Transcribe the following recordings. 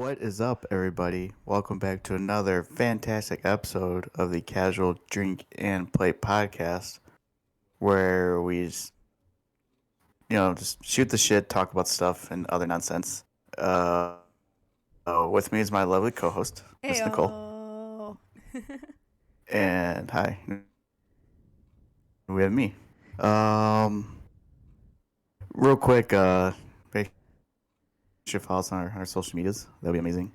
What is up, everybody? Welcome back to another fantastic episode of the Casual Drink and Play podcast, where we just shoot the shit, talk about stuff, and other nonsense. With me is my lovely co-host, Miss Nicole, Heyo. and hi, we have me. Um, Real quick, make sure to follow us on our social medias. That'd be amazing.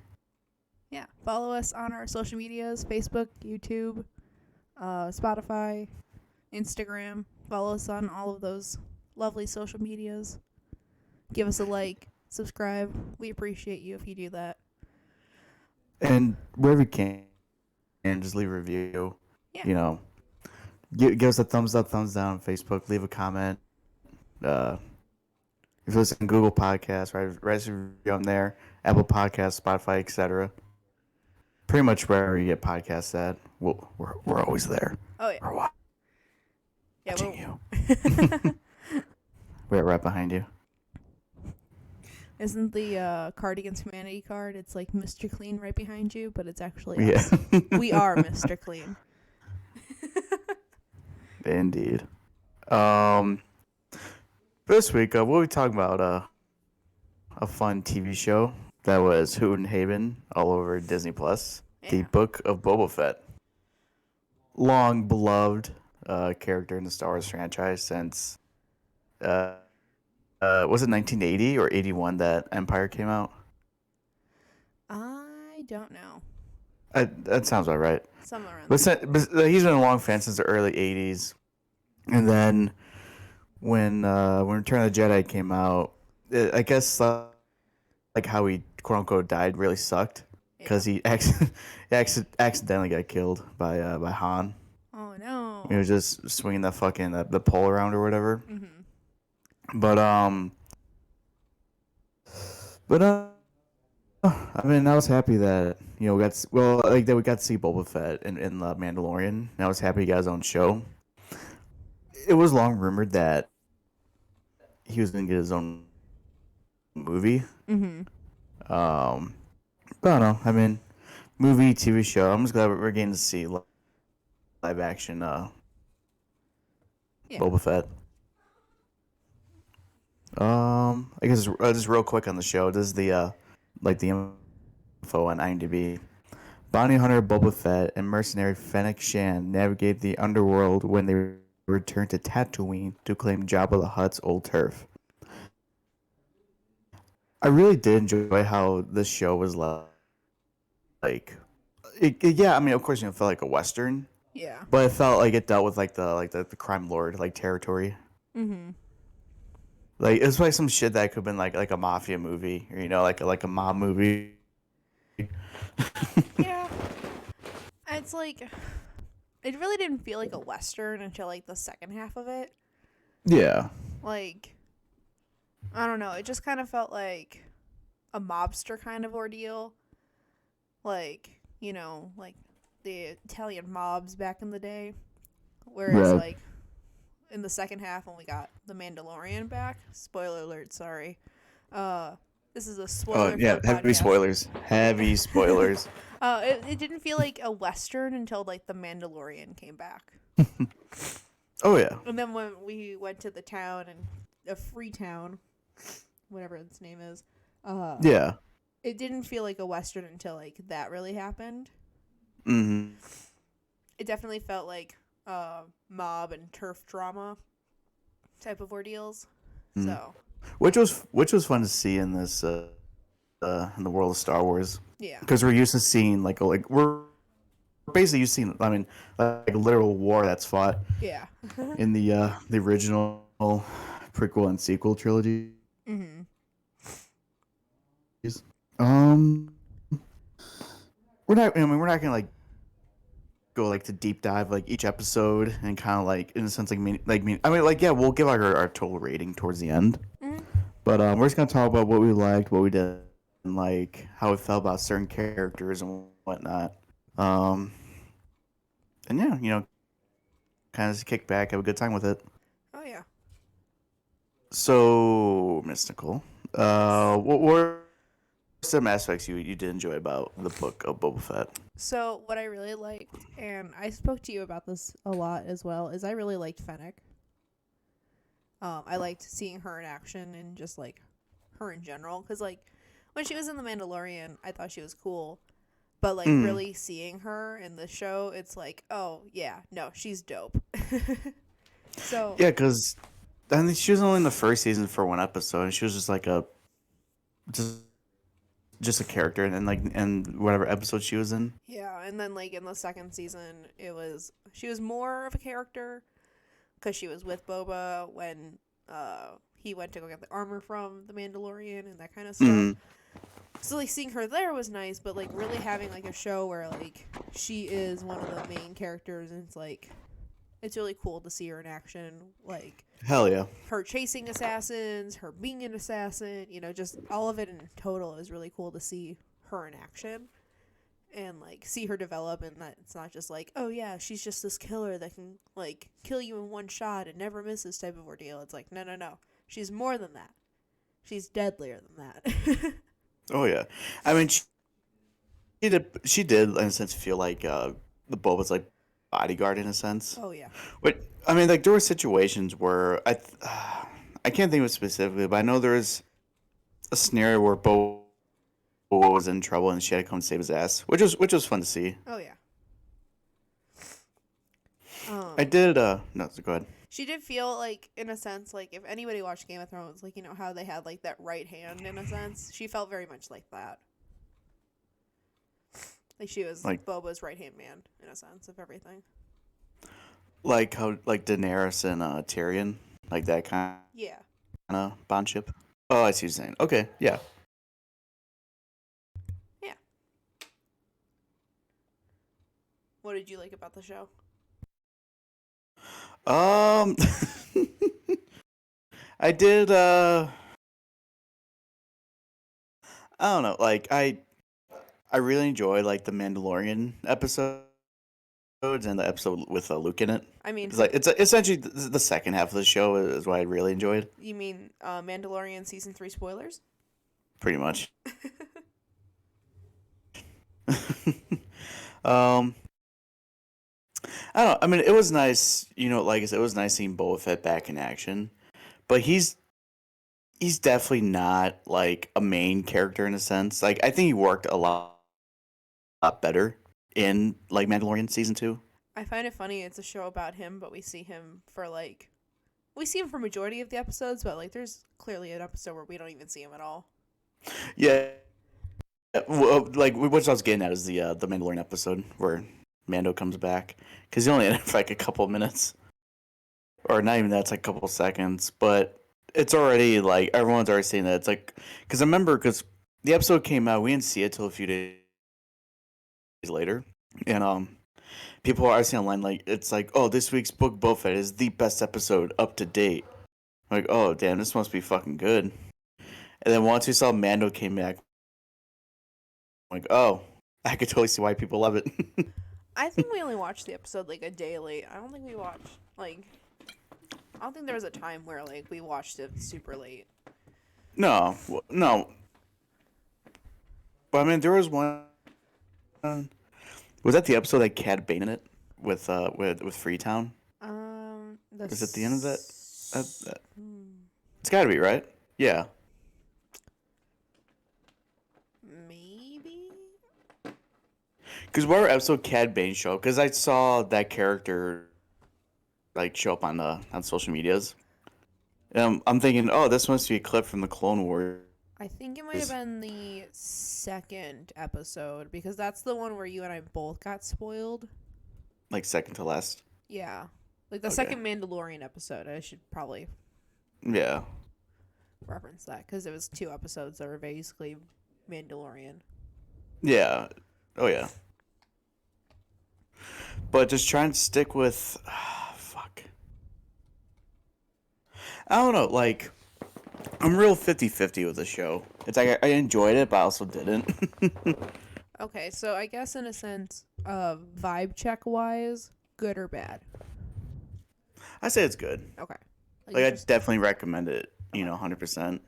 Yeah, follow us on our social medias: Facebook, YouTube, Spotify, Instagram. Follow us on all of those lovely social medias. Give us a like, subscribe. We appreciate you if you do that. And wherever you can, just leave a review. Yeah, You know, give us a thumbs up, thumbs down on Facebook. Leave a comment. Uh, if you listen to Google Podcasts, write a review on there. Apple Podcasts, Spotify, etc. Pretty much wherever you get podcasts at, we're always there. oh yeah, We're yeah. watching you. We're right behind you. Isn't the Card Against Humanity card? It's like Mr. Clean right behind you, but it's actually Yeah. us. We are Mr. Clean. Indeed. Um, this week, we'll be talking about a fun TV show that was Hoot and Haven all over Disney Plus. The Yeah. Book of Boba Fett. Long beloved character in the Star Wars franchise since uh, was it 1980 or 81 that Empire came out? I don't know. That sounds about right. Somewhere around But, there. he's been a long fan since the early 80s, and then when Return of the Jedi came out, I guess like how he quote unquote died really sucked because he accidentally got killed by Han. Oh no. He was just swinging that fucking the pole around or whatever. Mm-hmm. But but I mean, I was happy that we got that we got to see Boba Fett in the Mandalorian. And I was happy he got his own show. It was long rumored that he was gonna get his own movie. Mm-hmm. But I don't know. I mean, movie, TV show. I'm just glad we're getting to see live action Yeah. Boba Fett. I guess just real quick on the show. This is the the info on IMDb. Bounty hunter Boba Fett and mercenary Fennec Shan navigate the underworld when they return to Tatooine to claim Jabba the Hutt's old turf. I really did enjoy how this show was yeah. I mean, of course, it felt like a western, Yeah. but it felt like it dealt with the crime lord territory. Mm-hmm. Like it's like some shit that could have been like a mafia movie, or like a mob movie. Yeah. It's like it really didn't feel like a western until like the second half of it. Yeah. Like I don't know, it just kind of felt like a mobster kind of ordeal. Like, like the Italian mobs back in the day. Whereas Right. like in the second half when we got the Mandalorian back, spoiler alert, sorry. This is a spoiler Oh yeah, filled heavy podcast. spoilers. Heavy spoilers. It didn't feel like a western until like the Mandalorian came back. Oh yeah. And then when we went to the town and a free town, whatever its name is, Yeah. it didn't feel like a western until like that really happened. Mm-hmm. It definitely felt like mob and turf drama type of ordeals. Mm. So Which was fun to see in this in the world of Star Wars, yeah, because we're used to seeing we're basically used to seeing, I mean, like a literal war that's fought yeah. in the original prequel and sequel trilogies. Mm-hmm. Um, we're not gonna go to deep dive each episode and kind of in a sense yeah, we'll give our total rating towards the end, Mm-hmm. but we're just gonna talk about what we liked, what we didn't like, how we felt about certain characters and whatnot. Um, and yeah, kind of just kick back, have a good time with it. Oh yeah. So, Miss Nicole, Yes. what were some aspects you did enjoy about the book of Boba Fett? So what I really liked, and I spoke to you about this a lot as well, is I really liked Fennec. I liked seeing her in action and just like her in general, because like when she was in The Mandalorian, I thought she was cool, but like Mm. really seeing her in the show, it's like, oh yeah, no, she's dope. So Yeah, because I think she was only in the first season for one episode, and she was just like a just just a character, and then like and whatever episode she was in. yeah, and then like in the second season, she was more of a character because she was with Boba when he went to go get the armor from the Mandalorian and that kind of stuff. Mm. So like seeing her there was nice, but like really having like a show where like she is one of the main characters, and it's really cool to see her in action, like Hell yeah. her chasing assassins, her being an assassin, you know, just all of it in total is really cool to see her in action and like see her develop, and that it's not just like, oh yeah, she's just this killer that can like kill you in one shot and never misses type of ordeal. It's like, no. She's more than that. She's deadlier than that. Oh yeah. I mean, she did in a sense feel like the Boba's like bodyguard in a sense. Oh yeah. But I mean, like there were situations where I can't think of it specifically, but I know there was a scenario where Boba was in trouble and she had to come save his ass, which was fun to see. Oh yeah. I did no, go ahead. She did feel like, in a sense, like if anybody watched Game of Thrones, like you know how they had like that right hand in a sense. She felt very much like that. Like she was Like Boba's right hand man in a sense of everything. like how like Daenerys and Tyrion, like that kind Yeah. of bondship. Oh, I see what you're saying. Okay, yeah. Yeah. What did you like about the show? Um, I did. I don't know. Like I really enjoy like the Mandalorian episodes and the episode with Luke in it. I mean, It's like it's essentially the second half of the show is what I really enjoyed. you mean Mandalorian season 3 spoilers? Pretty much. um, I don't know. I mean, it was nice. You know, like I said, it was nice seeing Boba Fett back in action, but he's definitely not like a main character in a sense. Like I think he worked a lot better in like Mandalorian season 2. I find it funny. It's a show about him, but we see him for majority of the episodes, but like there's clearly an episode where we don't even see him at all. Yeah, well, like what I was getting at is the Mandalorian episode where Mando comes back because he only in it for like a couple of minutes, or not even that. It's like a couple of seconds, but it's already like everyone's already saying that it's like because I remember because the episode came out, we didn't see it till a few days later, and people are saying online like it's like, oh, this week's Book Boba Fett is the best episode up to date. I'm like, oh damn, this must be fucking good. And then once we saw Mando came back, I'm like, oh, I could totally see why people love it. I think we only watched the episode like a day late. I don't think we watched like I don't think there was a time where like we watched it super late. No, no. But I mean, there was one. Was that the episode that had Bane in it with Freetown? Is it the end of that? It's got to be right. Yeah. Maybe. Because whatever episode Cad Bane show, because I saw that character like show up on social medias. I'm thinking, oh, this must be a clip from the Clone Wars. I think it might have been the second episode because that's the one where you and I both got spoiled. Like second to last. Yeah. Like the second Mandalorian episode. I should probably Yeah. reference that because it was 2 episodes that were basically Mandalorian. Yeah. Oh yeah. But just trying to stick with fuck. I don't know, like I'm real 50-50 with the show. It's like I enjoyed it, but I also didn't. Okay, so I guess in a sense, vibe check wise, good or bad? I say it's good. Okay. Like I definitely recommend it, 100%.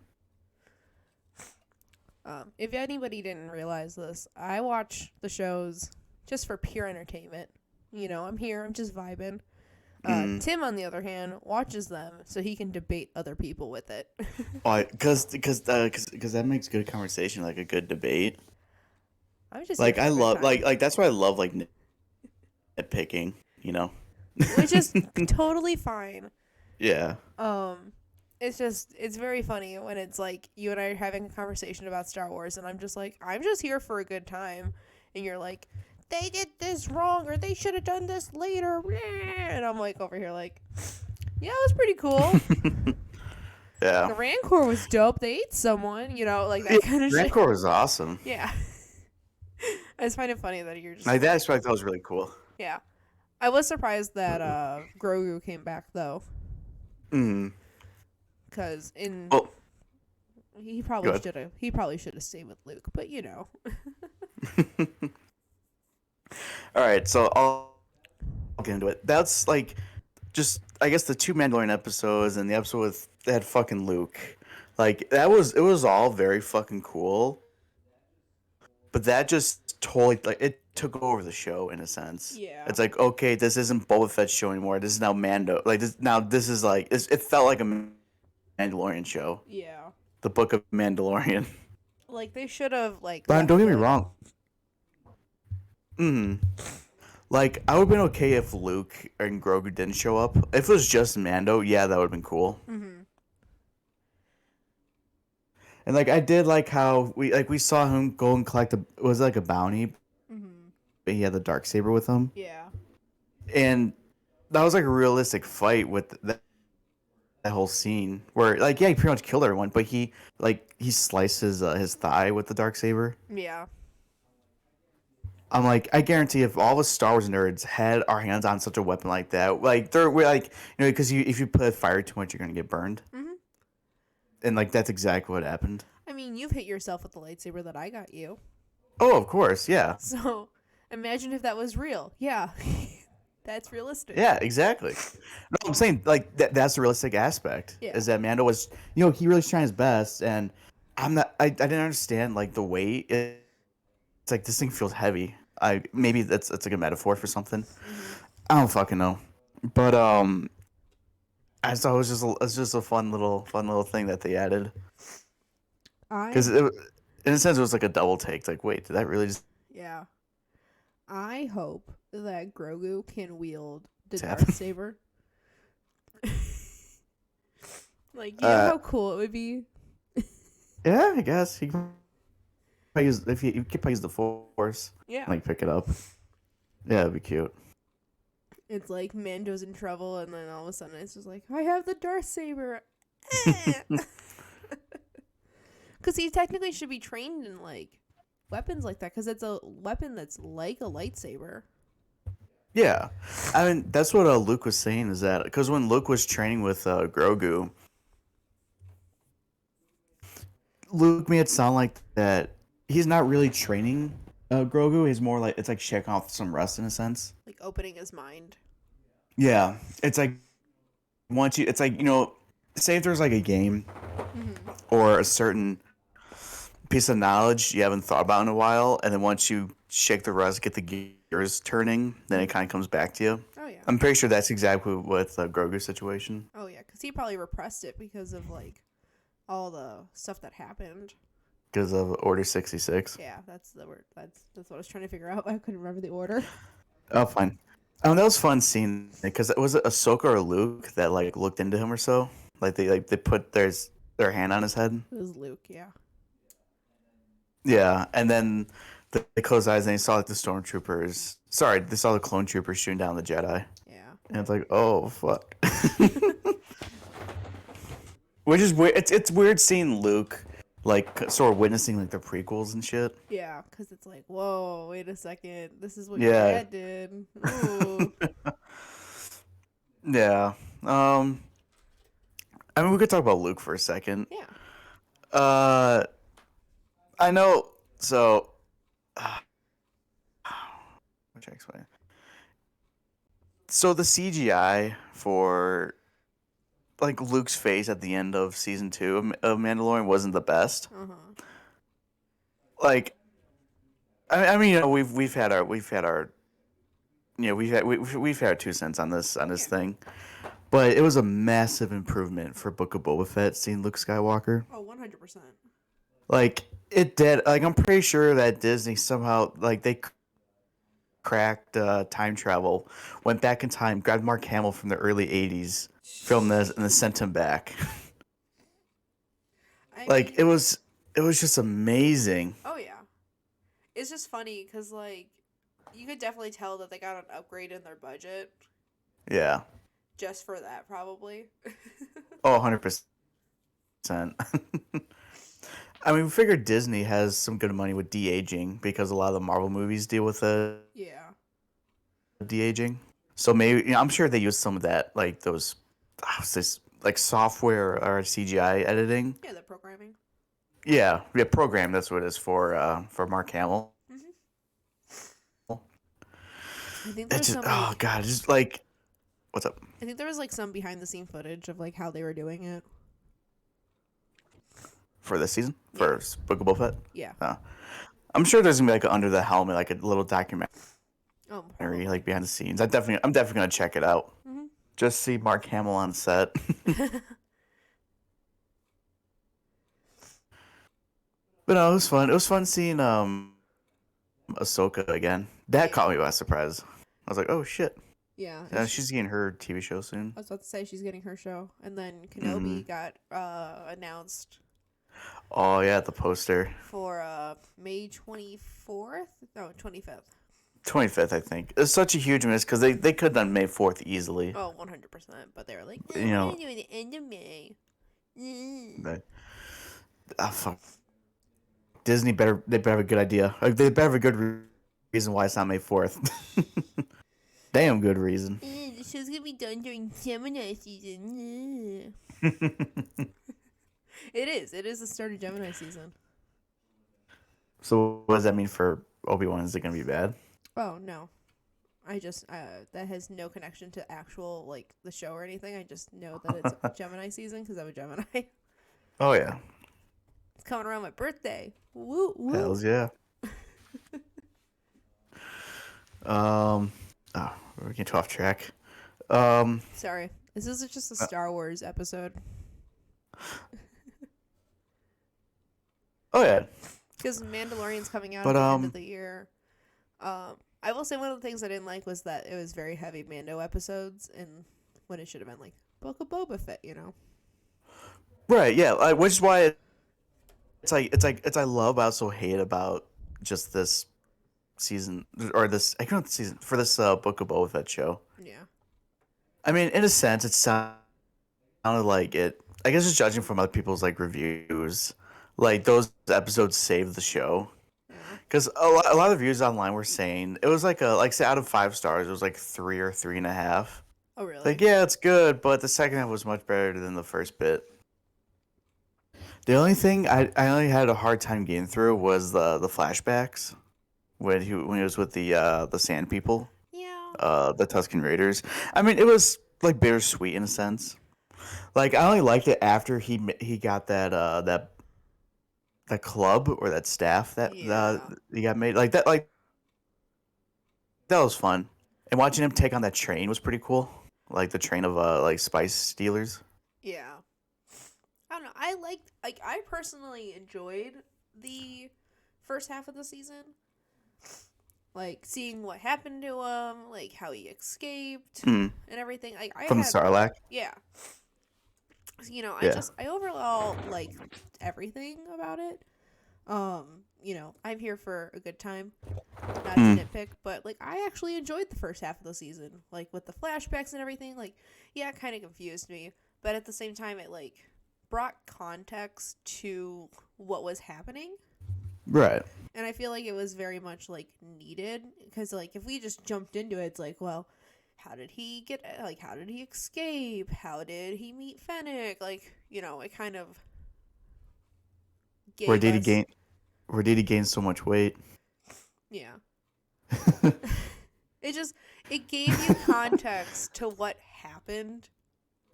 If anybody didn't realize this, I watch the shows just for pure entertainment. You know, I'm here, I'm just vibing. Tim, on the other hand, watches them so he can debate other people with it. Because that makes good conversation, like a good debate. I'm just here Like for I a good love time. like that's why I love like nitpicking, you know. Which is totally fine. Yeah. It's very funny when it's like you and I are having a conversation about Star Wars and I'm just like, I'm just here for a good time, and you're like, they did this wrong or they should have done this later, and I'm like over here like, yeah, it was pretty cool. Yeah. The Rancor was dope. They ate someone, like that kind of shit. Rancor was awesome. Yeah. I just find it funny that you're just Like that aspect that was really cool. yeah. I was surprised that Grogu came back though, because Well, he go probably ahead. should have stayed with Luke, but you know. All right, so I'll get into it. That's like just I guess the 2 Mandalorian episodes and the episode with that fucking Luke. Like it was all very fucking cool. But that just totally like it took over the show in a sense. Yeah. It's like, okay, this isn't Boba Fett's show anymore. This is now Mando. Like this is like it felt like a Mandalorian show. Yeah. The Book of Mandalorian. Like they should have like. But don't get me left wrong. Like I would have been okay if Luke and Grogu didn't show up. If it was just Mando, yeah, that would have been cool. And like I did like how we saw him go and collect was it like a bounty, but he had the Darksaber with him. Yeah. And that was like a realistic fight with that whole scene where like yeah he pretty much killed everyone, but he sliced his thigh with the Darksaber. Yeah. I'm like, I guarantee if all the Star Wars nerds had our hands on such a weapon like that, like we're like, because if you put fire too much, you're gonna get burned. And like that's exactly what happened. I mean, you've hit yourself with the lightsaber that I got you. Oh, of course, yeah. So imagine if that was real. Yeah. That's realistic. Yeah, exactly. No, I'm saying like that's the realistic aspect. Yeah. Is that Mando was, he really trying his best, and I didn't understand like the weight. It's like this thing feels heavy. Maybe that's like a metaphor for something. I don't fucking know, but I thought it was just a fun little thing that they added. Because in a sense it was like a double take. Like, wait, did that really just? Yeah. I hope that Grogu can wield the happen? Darksaber. Like, you know how cool it would be? Yeah, I guess he could probably use if he could probably use the Force. Yeah. Like pick it up. Yeah, it'd be cute. It's like Mando's in trouble, and then all of a sudden it's just like, I have the Darksaber. Because he technically should be trained in, like, weapons like that, because it's a weapon that's like a lightsaber. Yeah, I mean that's what Luke was saying is that because when Luke was training with Grogu, Luke made it sound like that he's not really training Grogu. He's more like it's like checking off some rust in a sense. Like opening his mind. Yeah, it's like it's like say if there's like a game or a certain piece of knowledge you haven't thought about in a while, and then once you shake the rust, get the gears turning, then it kind of comes back to you. Oh, yeah. I'm pretty sure that's exactly what Grogu's situation. Oh, yeah, because he probably repressed it because of, like, all the stuff that happened. Because of Order 66. Yeah, that's the word. That's what I was trying to figure out. I couldn't remember the order. Oh, fine. That was fun seeing because was it Ahsoka or Luke that like looked into him or so? Like they put their hand on his head. It was Luke, yeah. Yeah, and then they closed eyes and they saw like the stormtroopers. Sorry, they saw the clone troopers shooting down the Jedi. Yeah. And it's like, oh fuck. Which is weird. It's weird seeing Luke like sort of witnessing like the prequels and shit. Yeah, because it's like, whoa, wait a second. This is what Yeah. your dad did. Ooh. Yeah. I mean, we could talk about Luke for a second. Yeah. I know. So, what should I explain? So the CGI for like Luke's face at the end of season 2 of Mandalorian wasn't the best. Uh-huh. like I mean, we've had our we've had our 2 cents on this Yeah. thing, but it was a massive improvement for Book of Boba Fett seeing Luke Skywalker. Oh, 100%. Like it did. Like I'm pretty sure that Disney somehow like they cracked time travel, went back in time, grabbed Mark Hamill from the early '80s, filmed this, and then sent him back. I Like mean, it was just amazing. oh yeah. It's just funny because, like, you could definitely tell that they got an upgrade in their budget Yeah. just for that, probably. Oh, 100%. I mean, we figured Disney has some good money with de-aging because a lot of the Marvel movies deal with Yeah. de-aging. So maybe I'm sure they use some of that, like those, what's this, like software or CGI editing. Yeah, the programming. Yeah, program. That's what it is for Mark Hamill. Hmm. I think It's there's just some, oh like, god, it's just like what's up I think there was, like, some behind the scene footage of, like, how they were doing it. for this season Yeah. for Book of Boba Fett. Yeah. I'm sure there's gonna be like a under the helmet, like a little documentary, Oh, probably. like behind the scenes. I'm definitely gonna check it out. Hmm. Just see Mark Hamill on set. But no, it was fun. It was fun seeing Ahsoka again. That Yeah. caught me by surprise. I was like, oh shit. Yeah. Yeah, she's getting her TV show soon. I was about to say she's getting her show. And then Hmm. Kenobi got announced Oh yeah, the poster. for May 24th? No, 25th. 25th, I think. It's such a huge miss because they could have done May 4th easily. Oh, 100%. But they were like, You know, we're doing the end of May. but, fuck. Disney they better have a good idea. Like, they better have a good reason why it's not May 4th. Damn good reason. The show's gonna be done during Gemini season. It is. It is the start of Gemini season. So what does that mean for Obi-Wan? Is it gonna be bad? Oh, no. I just, that has no connection to actual, like, the show or anything. I just know that it's Gemini season because I'm a Gemini. Oh yeah. It's coming around my birthday. Woo, woo. Hells yeah. Oh, we're getting too off track. Sorry. This is just a Star Wars episode. Oh yeah. Because Mandalorian's coming out But, at the end of the year. I will say one of the things I didn't like was that it was very heavy Mando episodes, and when it should have been like Book of Boba Fett, you know? Right, yeah. Which is why it's I love, I also hate about just this season or this I can't season for this Book of Boba Fett show. Yeah. I mean, in a sense, it sounded like it. I guess just judging from other people's like reviews, like those episodes saved the show. Yeah. Because a lot of reviews online were saying it was like say out of 5 stars, it was like 3 or 3.5. Oh, really? Like yeah, it's good, but the second half was much better than the first bit. The only thing I only had a hard time getting through was the flashbacks when he was with the Sand People, Yeah. the Tusken Raiders. I mean, it was like bittersweet in a sense. Like I only liked it after he got that club or that staff that Yeah. he got made like that that was fun. And watching him take on that train was pretty cool. Like the train of like spice dealers. Yeah. I don't know. I personally enjoyed the first half of the season. Like, seeing what happened to him, like, how he escaped, Mm. and everything. Like, From the Sarlacc. Yeah. You know, Yeah. I overall like everything about it. I'm here for a good time, not to nitpick, but like I actually enjoyed the first half of the season, like with the flashbacks and everything. Like, yeah, it kind of confused me, but at the same time, it like brought context to what was happening, Right. and I feel like it was very much like needed because like if we just jumped into it, it's like, well, how did he escape? How did he meet Fennec? Like, it kind of gave Where did he us- gain? Where did he gain so much weight? Yeah. It gave you context to what happened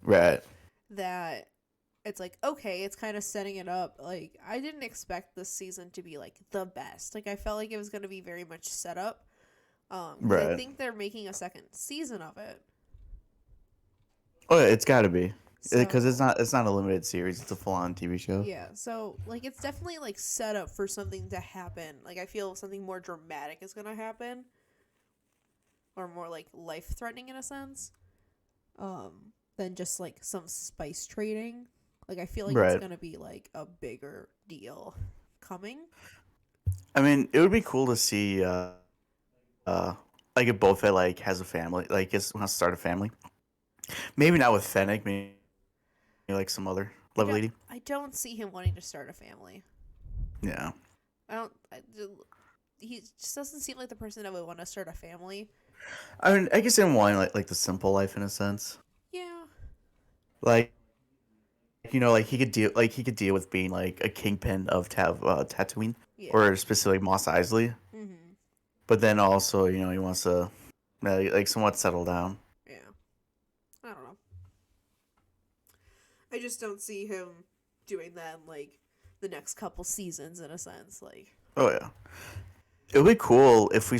Right. that it's like, okay, it's kind of setting it up. Like, I didn't expect this season to be like the best. Like, I felt like it was going to be very much set up. Because I Right. think they're making a second season of it. Oh yeah, it's got to be because So it's not a limited series. It's a full on TV show. yeah, so like it's definitely like set up for something to happen. Like I feel something more dramatic is gonna happen, or more like life threatening in a sense, than just like some spice trading. Like I feel like it's Right. gonna be like a bigger deal coming. I mean, it would be cool to see uh like if Boba Fett like has a family, like wants to start a family. Maybe not with Fennec, maybe like some other I lovely don't lady. I don't see him wanting to start a family. Yeah. I don't. He just doesn't seem like the person that would want to start a family. I mean, I guess in one like the simple life in a sense. Yeah. Like like he could deal with being like a kingpin of Tatooine Yeah. or specifically Mos Eisley, Mhm. but then also he wants to like somewhat settle down. Yeah. I don't know. I just don't see him doing that in like the next couple seasons in a sense. Like, Oh yeah, it would be cool if we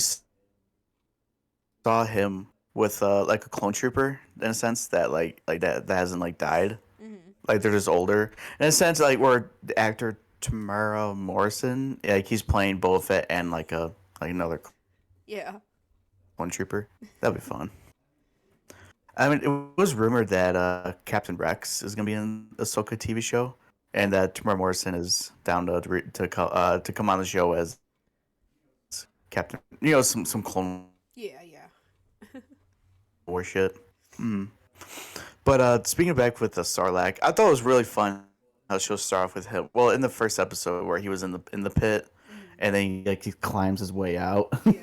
saw him with like a clone trooper in a sense that that hasn't like died, mm-hmm. like they're just older in a sense like where the actor Tamara Morrison, like he's playing Boba Fett and like another Yeah. clone trooper. That'd be fun. I mean, it was rumored that Captain Rex is gonna be in the Ahsoka TV show, and that Tamara Morrison is down to come on the show as Captain. Some Clone Yeah, yeah. War shit. Mm. But speaking back with the Sarlacc, I thought it was really fun how she'll start off with him. Well, in the first episode where he was in the pit, Mm-hmm. and then he climbs his way out, Yeah.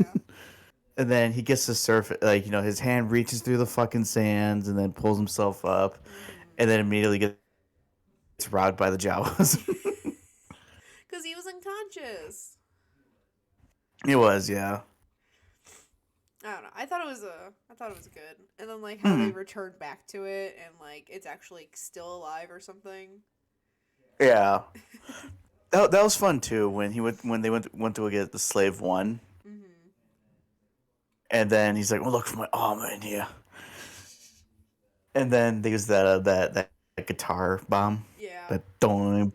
and then he gets to surf. Like his hand reaches through the fucking sands, and then pulls himself up, Mm-hmm. and then immediately gets robbed by the Jawas. Because he was unconscious. It was, yeah. I don't know. I thought it was good. And then like how they Mm. returned back to it and like it's actually still alive or something. Yeah. That was fun too when they went to get the slave one, Mm-hmm. and then he's like, "Well, look for my armor in here," and then there's that guitar bomb Yeah. that don't.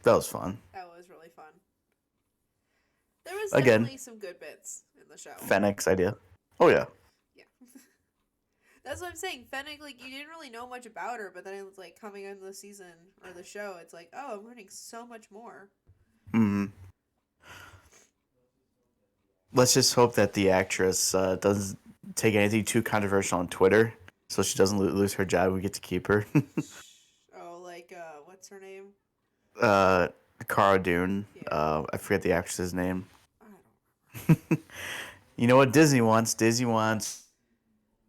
That was fun. That was really fun. There was Again, definitely some good bits in the show. Fennec's idea. Oh yeah. Yeah. That's what I'm saying. Fennec, like, you didn't really know much about her, but then it was like coming into the season or the show, it's like, oh, I'm learning so much more. Hmm. Let's just hope that the actress doesn't take anything too controversial on Twitter, so she doesn't lose her job. We get to keep her. Oh, like, what's her name? uh, Cara Dune. Yeah. I forget the actress's name. I don't. You know what Disney wants? Disney wants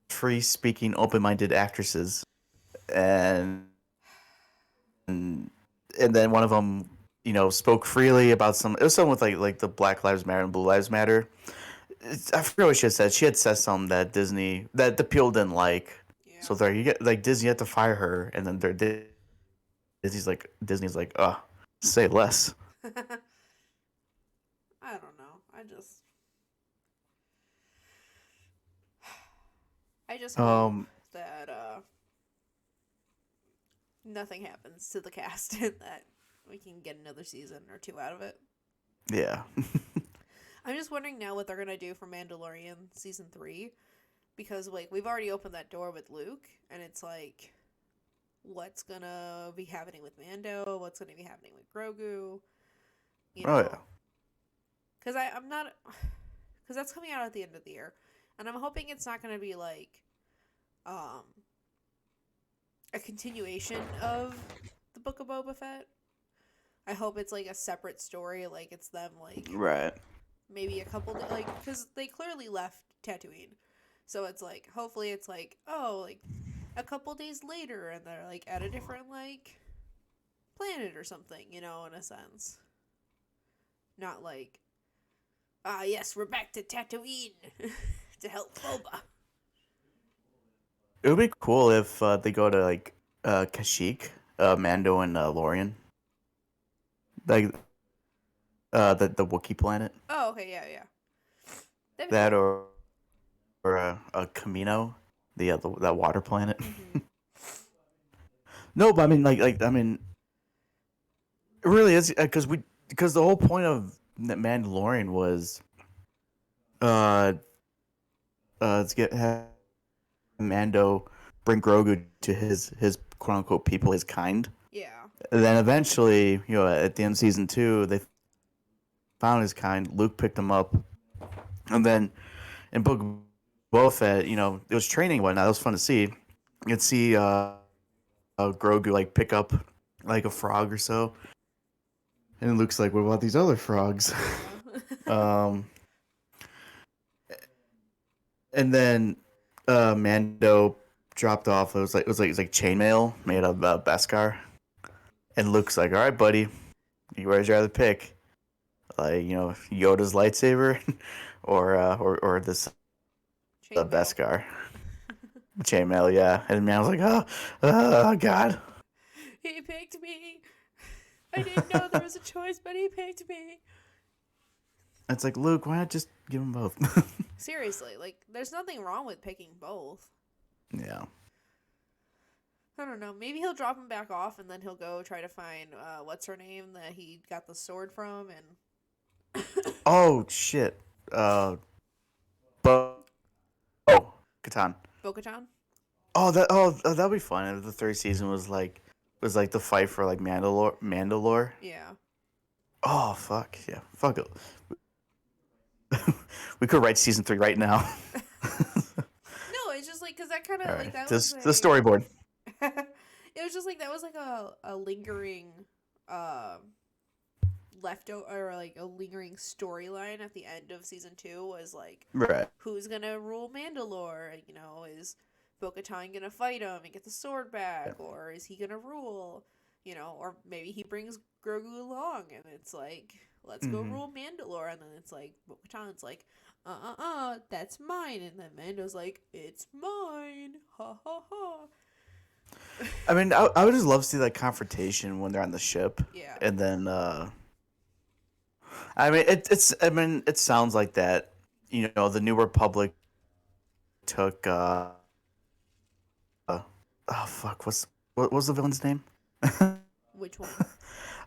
free speaking, open minded actresses, and and then one of them, spoke freely about some. It was something with like the Black Lives Matter and Blue Lives Matter. I forget what she had said. She had said something that the people didn't like. Yeah. So there you get like Disney had to fire her, and then Disney's like, say less. I don't know. I just hope Um, that nothing happens to the cast and that we can get another season or two out of it. yeah. I'm just wondering now what they're gonna do for Mandalorian season 3, because like we've already opened that door with Luke, and it's like, what's gonna be happening with Mando? What's gonna be happening with Grogu? You Oh know, yeah. because I'm not, because that's coming out at the end of the year, and I'm hoping it's not gonna be like, um, a continuation of the Book of Boba Fett. I hope it's like a separate story, like it's them like Right. maybe a couple like because they clearly left Tatooine, so it's like hopefully it's like oh like a couple days later and they're like at a different like planet or something, in a sense. Not like yes, we're back to Tatooine to help Boba. It would be cool if they go to like Kashyyyk Mando and Lorian, like the Wookiee planet, Oh, okay, yeah, yeah. That'd be that cool. or a Camino, that water planet. Mm-hmm. No, but I mean I mean it really is because the whole point of the Mandalorian was uh to have Mando bring Grogu to his quote unquote people, his kind. Yeah. And then eventually, at the end of season 2, they found his kind. Luke picked him up, and then in Book of Boba Fett, it was training and whatnot. It was fun to see. You could see Grogu like pick up like a frog or so, and Luke's like, "What about these other frogs?" Yeah. um, and then Mando dropped off. It was like chainmail made of Beskar, and Luke's like, "All right, buddy, where's your other pick? Like Yoda's lightsaber, or this Chainmail. Beskar chainmail, yeah." And man was like, "Oh God." He picked me. I didn't know there was a choice, but he picked me. It's like, Luke, why not just give them both? Seriously, like, there's nothing wrong with picking both. Yeah. I don't know. Maybe he'll drop him back off, and then he'll go try to find what's her name that he got the sword from, and Oh shit. Bo. Oh, Catan. Bo-Katan. That'd be fun. If the third season was like the fight for like Mandalore. Yeah. Oh fuck yeah, fuck it. We could write season 3 right now. No, it's just like because that kind of All like right, that this was the storyboard. it was just like that was like a lingering leftover or like a lingering storyline at the end of season 2 was like Right. who's gonna rule Mandalore? Is Bo-Katan gonna fight him and get the sword back, or is he gonna rule? Or maybe he brings Grogu along, and it's like, let's go Mm-hmm. rule Mandalore, and then it's like Bo-Katan's like, that's mine, and then Mando's like, it's mine, ha ha ha. I mean, I would just love to see that confrontation when they're on the ship, Yeah, and then I mean, it sounds like that. The New Republic took oh fuck, what was the villain's name? which one?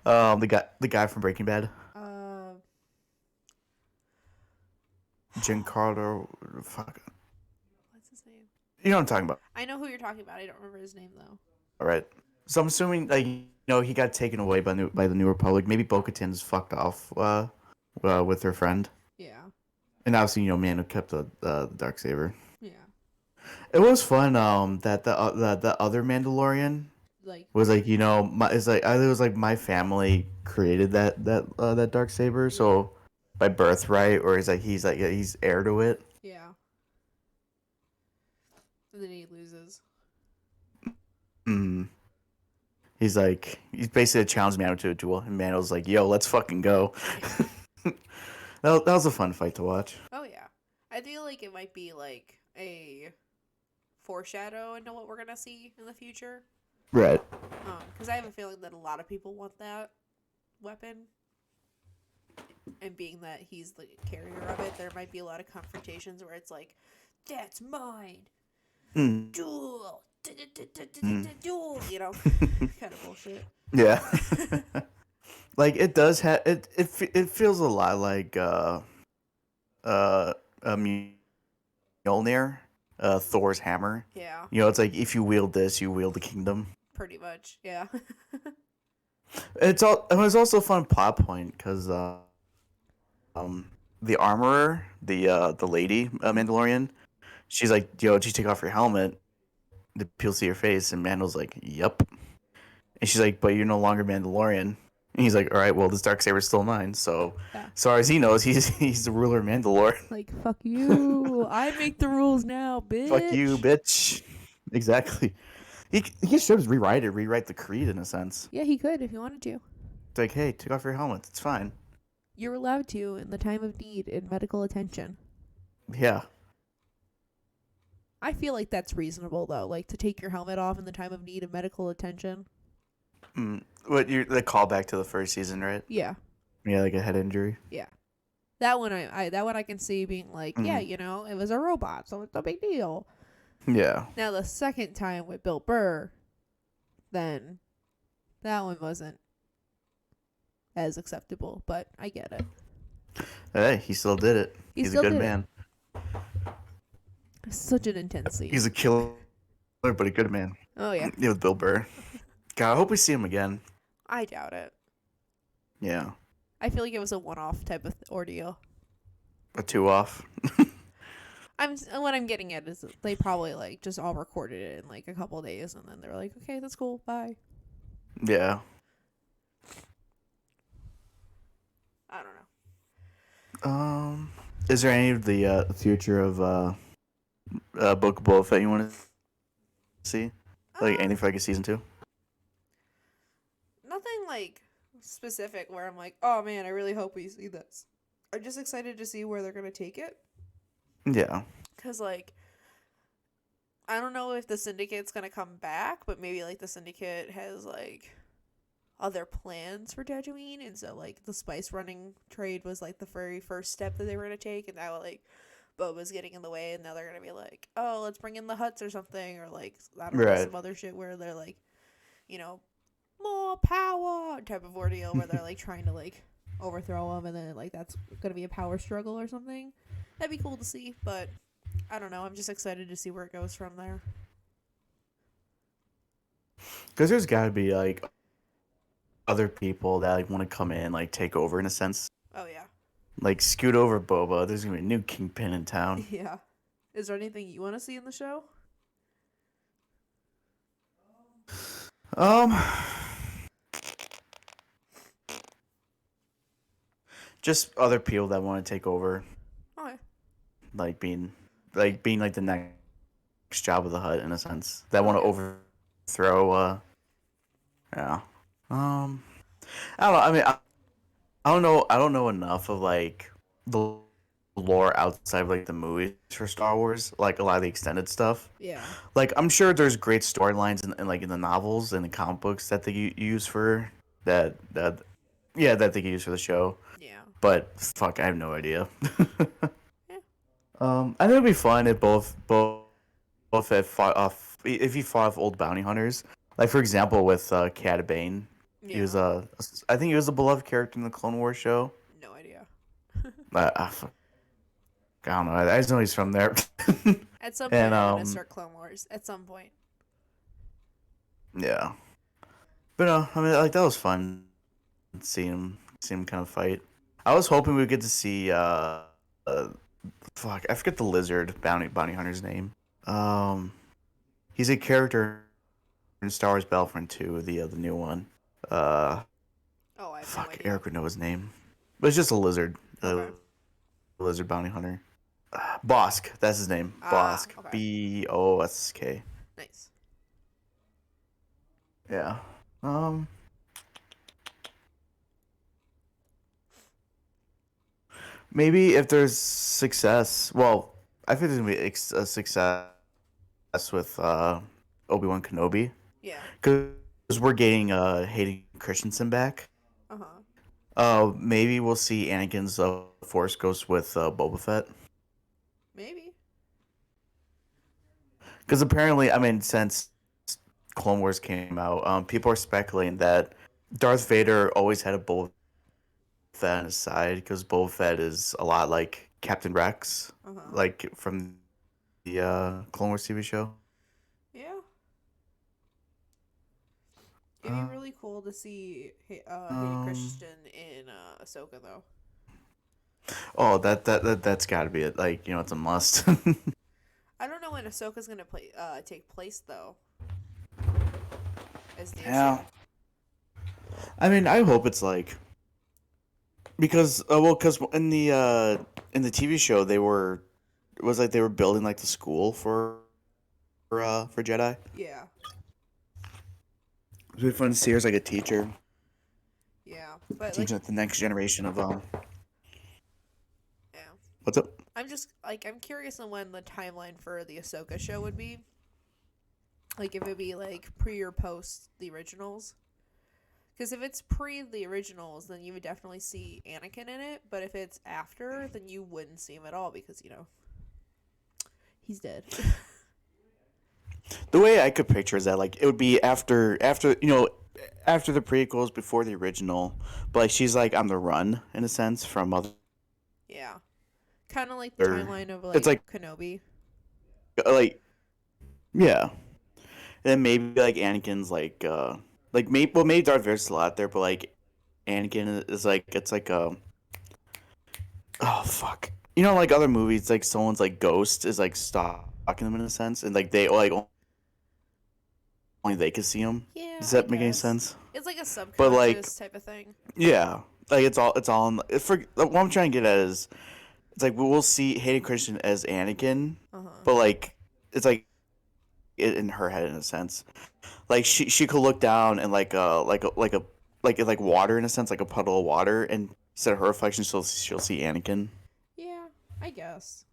The guy from Breaking Bad, Uh, Giancarlo. Fuck, what's his name? you know what I'm talking about, I know who you're talking about. I don't remember his name though. all right? So I'm assuming like he got taken away by the New Republic. Maybe Bo-Katan's fucked off with her friend, Yeah, and obviously Mando kept the Darksaber. yeah. It was fun. That the other Mandalorian Like, was like it's like it was like my family created that Darksaber, yeah, so by birthright, or he's heir to it. yeah. And then he loses. Mm. He's basically challenged Mando to a duel, and Mando's like, "Yo, let's fucking go." Yeah. That was a fun fight to watch. Oh yeah. I feel like it might be like a foreshadow into what we're gonna see in the future. Right. Because I have a feeling that a lot of people want that weapon, and being that he's the carrier of it, there might be a lot of confrontations where it's like, "That's mine, Mm. duel, Mm. duel," kind of bullshit. Yeah. Like it does have it feels a lot like a Mjolnir, Thor's hammer. Yeah, It's like if you wield this, you wield the kingdom. pretty much. Yeah, It was also a fun plot point because the armorer, the lady Mandalorian, she's like, "Yo, did you take off your helmet? The people see your face," and Mando's like, "Yup." And she's like, "But you're no longer Mandalorian." And he's like, "All right, well, this Darksaber's still mine." So, yeah. as far as he knows, he's the ruler of Mandalore. Like, fuck you. I make the rules now, bitch. Fuck you, bitch. Exactly. He should just rewrite the creed in a sense. Yeah, he could if he wanted to. It's like, hey, take off your helmet. It's fine. You're allowed to in the time of need in medical attention. Yeah. I feel like that's reasonable, though. Like, to take your helmet off in the time of need of medical attention. What you the callback to the first season, right? Yeah, Yeah, like a head injury. yeah. That one that one I can see being like, yeah, Mm, you know, it was a robot, so it's no big deal. yeah. Now the second time with Bill Burr, then that one wasn't as acceptable, but I get it. Hey, he still did it. He He's a still good did it. man. Such an intense He's scene. a killer, but a good man. Oh yeah, Yeah, with Bill Burr. God, I hope we see him again. I doubt it. Yeah, I feel like it was a one-off type of ordeal. a two off. What I'm getting at is they probably like just all recorded it in like a couple days, and then they're like, okay, that's cool, bye. Yeah. I don't know. Is there any of the future of Book of Boba Fett you want to see? Like Uh, anything for like a season 2? Nothing like specific where I'm like, oh man, I really hope we see this. I'm just excited to see where they're gonna take it, Yeah. cause like I don't know if the syndicate's gonna come back, but maybe like the syndicate has like other plans for Tatooine, and so like the spice running trade was like the very first step that they were gonna take, and now like Boba's getting in the way, and now they're gonna be like, oh, let's bring in the Huts or something, or like I don't know, Right. some other shit where they're like, you know, more power type of ordeal where they're like trying to like overthrow him, and then like that's gonna be a power struggle or something. That'd be cool to see, but I don't know. I'm just excited to see where it goes from there. Because there's got to be like other people that like want to come in, like take over in a sense. Oh yeah, Like scoot over Boba. There's gonna be a new kingpin in town. yeah. Is there anything you want to see in the show? Um, just other people that want to take over, Okay. like being like the next job of the Hut in a sense. That want to Okay. overthrow. Yeah. Um, I don't know. I mean, I don't know. I don't know enough of like the lore outside of like the movies for Star Wars, like a lot of the extended stuff. Yeah. Like I'm sure there's great storylines in like in the novels and the comic books that they use for that yeah that they can use for the show. Yeah. But fuck, I have no idea. Yeah. I think it'd be fun if both had fought off if you fought off old bounty hunters. Like for example, with Cad Bane, he Yeah. was I think he was a beloved character in the Clone Wars show. No idea. I don't know. I just know he's from there. At some point, And I'm gonna start Clone Wars. At some point. yeah. But no, I mean like that was fun seeing him kind of fight. I was hoping we would get to see fuck, I forget the lizard bounty hunter's name. Um he's a character in Star Wars Battlefront 2, the new one. Uh Oh, I have no fuck, idea. Eric would know his name. But it's just a lizard. Okay. Lizard bounty hunter. Bosk, that's his name. Ah. Bosk. Okay. Bosk. Nice. Yeah. Maybe if there's success, well, I think there's gonna be a success with Obi-Wan Kenobi Yeah. because we're getting Hayden Christensen back. Uh huh. Maybe we'll see Anakin's Force Ghost with Boba Fett Maybe. because apparently, I mean, since Clone Wars came out, people are speculating that Darth Vader always had a Boba Fett on his side because Boba Fett is a lot like Captain Rex, Uh huh. like from the Clone Wars TV show. Yeah. It'd be Uh, really cool to see Hayden um, Christensen in Ahsoka though. oh, that's got to be it. Like it's a must. I don't know when Ahsoka's gonna take place though. As the Yeah. issue. I mean, I hope it's like because because in the TV show it was like they were building like the school for Jedi. Yeah. It'd be fun to see her as like a teacher, Yeah. But like, teaching like the next generation of yeah. what's up? I'm just like I'm curious on when the timeline for the Ahsoka show would be. Like if it'd be like pre or post the originals. Because if it's pre the originals, then you would definitely see Anakin in it. But if it's after, then you wouldn't see him at all because, he's dead. The way I could picture is that like it would be after after the prequels, before the original, but like she's like on the run in a sense from other. Yeah. Kind of like the timeline of, It's like Kenobi. like yeah, and then maybe like Anakin's like maybe Darth Vader's still out there, but like Anakin is like it's like oh fuck, like other movies, like someone's like ghost is like stalking them in a sense, and like they like only they can see him. Yeah, Does I that make any guess. sense? It's like a But like subconscious type of thing. yeah, like it's all in, for what I'm trying to get at is it's like we'll see Hayden Christensen as Anakin, Uh-huh. but like it's like in her head in a sense. Like she could look down and like water in a sense, like a puddle of water, and instead of her reflection, she'll see Anakin. Yeah, I guess.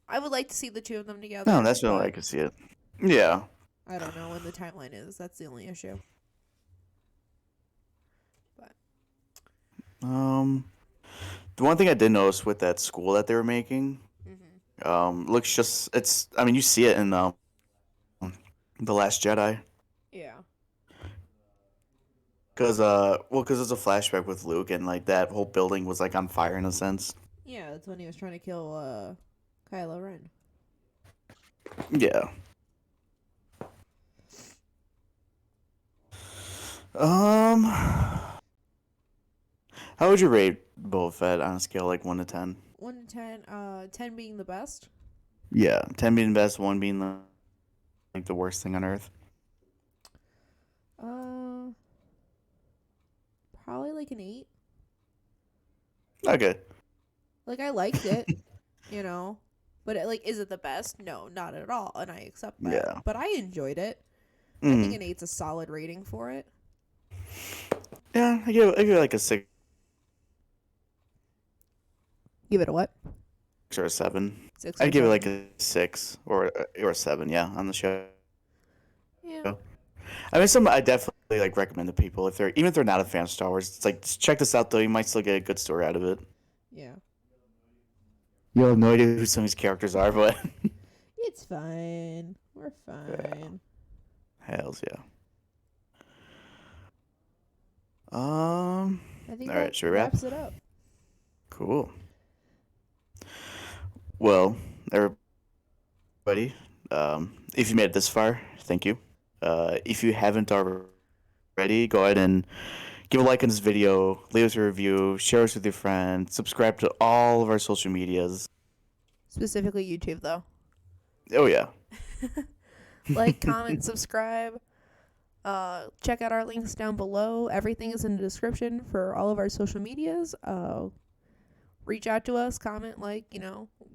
I would like to see the two of them together. No, that's the only way I but could see it. Yeah. I don't know when the timeline is. That's the only issue. But The one thing I did notice with that school that they were making, looks just it's. I mean, you see it in the Last Jedi, yeah. because it's a flashback with Luke, and like that whole building was like on fire in a sense. Yeah, that's when he was trying to kill Kylo Ren. Yeah. How would you rate Boba Fett on a scale like 1 to 10? 1 to 10, 10 being the best. Yeah, 10 being the best, 1 being like the worst thing on Earth. Probably like an 8. Okay. Like, I liked it, but is it the best? No, not at all, and I accept that. Yeah. But I enjoyed it. I Mm. think an 8's a solid rating for it. Yeah, I give it like a 6 Give it a what? or a 7. 6 or I'd give it like 7. a 6 or a 7, yeah, on the show. Yeah. I mean, I definitely like recommend to people if they're not a fan of Star Wars. It's like just check this out though. You might still get a good story out of it. Yeah. You have no idea who some of these characters are, but It's fine. We're fine. hells yeah. I think All that right, should we wrap? wraps it up. Cool. Well, everybody, if you made it this far, thank you. If you haven't already, go ahead and give a like on this video, leave us a review, share us with your friends, subscribe to all of our social medias. Specifically YouTube, though. Oh, yeah. Like, comment, subscribe. Check out our links down below. Everything is in the description for all of our social medias. Reach out to us, comment,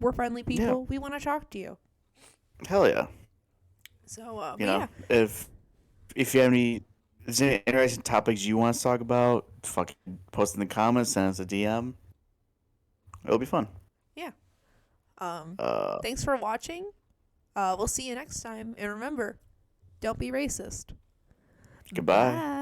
we're friendly people. Yeah. We want to talk to you. Hell yeah. So, You know, if you have if there's any interesting topics you want us to talk about, fucking post in the comments, send us a DM. It'll be fun. Thanks for watching. We'll see you next time. And remember, don't be racist. Goodbye. Bye.